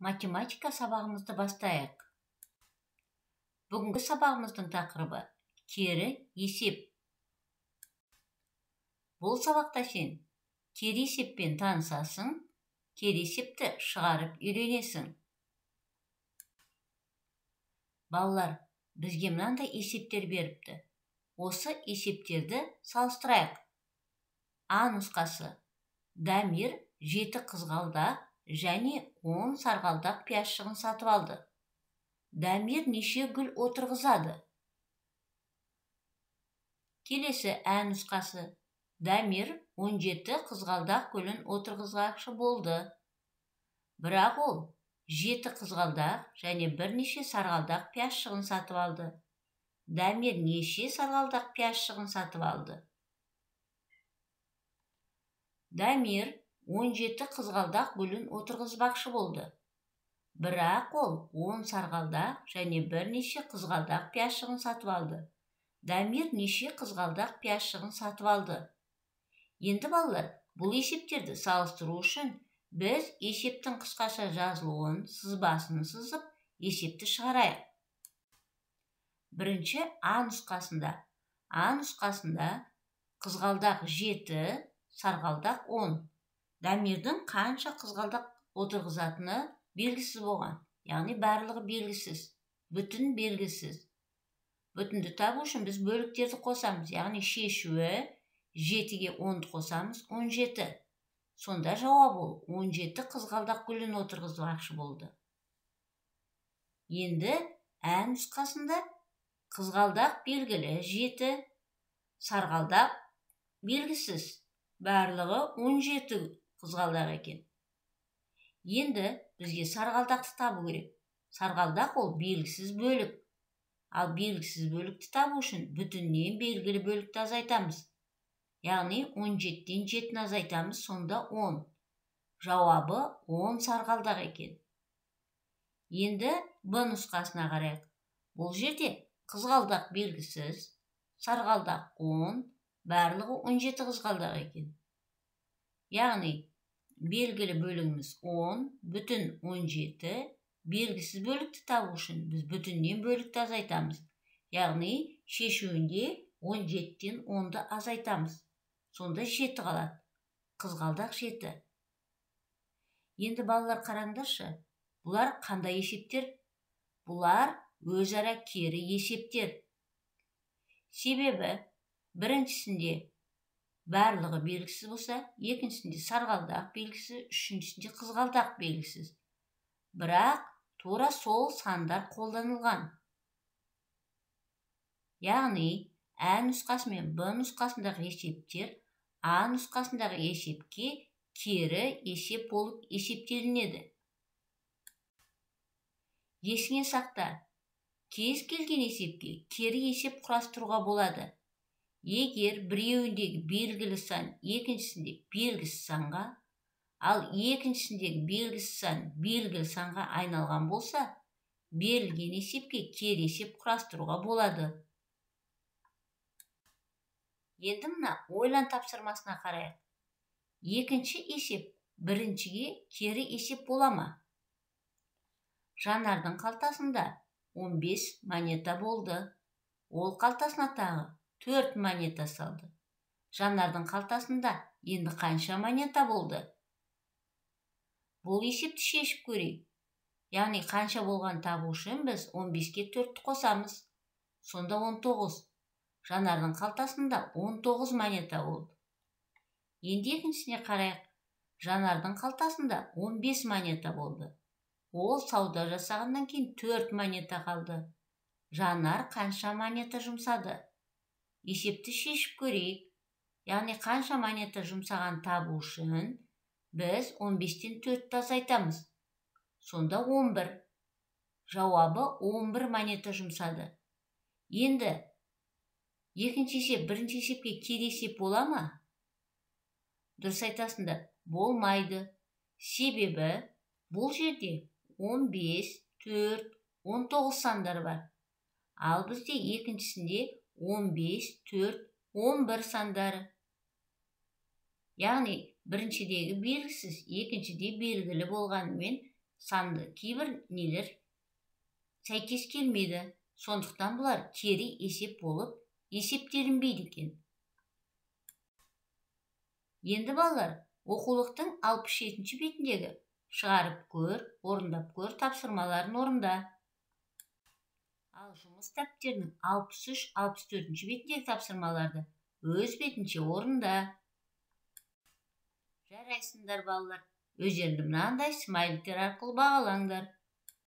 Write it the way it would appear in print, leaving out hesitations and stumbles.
Математика сабағымызды бастайық. Бүгінгі сабағымыздың тақырыбы кері есеп. Бұл сабақта сен кері есеппен танысасың, кері есепті шығарып үйренесің. Балалар, бізге мынандай есептер беріпті. Осы есептерді салыстырайық. А нұсқасы: Дамир 7 қызғалдақ және 10 сарғалдақ пиязшығын сатып алды. Дамир неше гүл отырғызады? Келесі А нұсқасы: Дамир 17 қызғалдақ гүлін отырғызғақшы болды. Бірақ ол 7 қызғалдақ және бірнеше сарғалдақ пиязшығын сатып алды. Дамир неше сарғалдақ пиязшығын сатып алды? Дамир 17 қызғалдақ гүлін отырғызбақшы болды. Бірақ ол 10 сарғалдақ және бірнеше қызғалдақ пиязшығын сатып алды. Дамир неше қызғалдақ пиязшығын сатып алды? Енді балалар, бұл есептерді салыстыру үшін біз есептің қысқаша жазылуын, сызбасын сызып, есепті шығарайық. Бірінші А нұсқасында қызғалдақ 7, сарғалдақ 10. Дамирдің қанша қызғалдақ отырғызатыны белгісіз болған. Яғни барлығы белгісіз, бүтін белгісіз. Бүтінді табу үшін біз бөліктерді қосамыз. Яғни шешуі 7-ге 10-ды қосамыз, 17. Сонда жауап ол 17 қызғалдақ гүлін отырғызбақшы болды. Енді А нұсқасында қызғалдақ белгілі 7, сарғалдақ белгісіз, барлығы 17 қызғалдақ екен. Енді бізге сарғалдақты табу керек. Сарғалдақ ол белгісіз бөлік. Ал белгісіз бөлікті табу үшін бүтіннен белгілі бөлікті азайтамыз. Яғни 17-тен 7-ні азайтамыз, сонда 10. Жауабы 10 сарғалдақ екен. Енді Б нұсқасына қарайық. Бұл жерде қызғалдақ белгісіз, сарғалдақ 10, барлығы 17 қызғалдақ екен. Яғни белгілі бөлігіміз 10, бүтін 17, белгісіз бөлікті табу үшін біз бүтіннен бөлікті азайтамыз. Яғни шешуінде 17-тен 10-ды азайтамыз. Сонда 7 қалады. Қызғалдақ 7. Енді балалар қараңдаршы, бұлар қандай есептер? Бұлар өзара кері есептер. Себебі біріншісінде барлығы белгісіз болса, екіншісінде сарғалдақ белгісіз, үшіншісінде қызғалдақ белгісіз. Бірақ тура сол сандар қолданылған. Яғни А нұсқасы мен Б нұсқасындағы есептер А нұсқасындағы есепке кері есеп болып есептелінеді. Есіңе сақта, кез келген есепке кері есеп құрастыруға болады. Егер біреуіндегі белгілі сан екіншісінде белгісіз санға, ал екіншісіндегі белгісіз сан белгілі санға айналған болса, берілген есепке кері есеп құрастыруға болады. Енді мына ойлан тапсырмасына қарайық. Екінші есеп біріншіге кері есеп бола ма? Жанардың қалтасында 15 монета болды. Ол қалтасына тағы 4 монета салды. Жанардың қалтасында енді қанша монета болды? Бұл есепті шешіп көрейік. Яғни қанша болған табу үшін біз 15-ке 4-ті қосамыз. Сонда 19. Жанардың қалтасында 19 монета болды. Енді екіншісіне қарайық. Жанардың қалтасында 15 монета болды. Ол сауда жасағаннан кейін 4 монета қалды. Жанар қанша монета жұмсады? Есепті шешіп көрейік. Яғни қанша монета жұмсаған табу үшін біз 15-тен 4-ті азайтамыз. Сонда 11. Жауабы 11 монета жұмсады. Енді екінші есеп бірінші есепке кері есеп бола ма? Дұрыс айтасыңдар, болмайды. Себебі бұл жерде 15, 4, 19 сандар бар. Ал бізде екіншісінде 15, 4, 11 сандары. Яғни біріншідегі белгісіз, екіншіде белгілі болғанымен санды кейбір нелер сәйкес келмейді. Сондықтан бұлар кері есеп болып есептелінбейді екен. Енді балалар, оқулықтың 67-ші бетіндегі шығарып көр, орындап көр тапсырмаларын орында. Ал жұмыс дәптерінің 63-64-ші бетіндегі тапсырмаларды өз бетінше орында. Жарайсыңдар балалар, өздеріңді мынандай смайликтер арқылы бағалаңдар.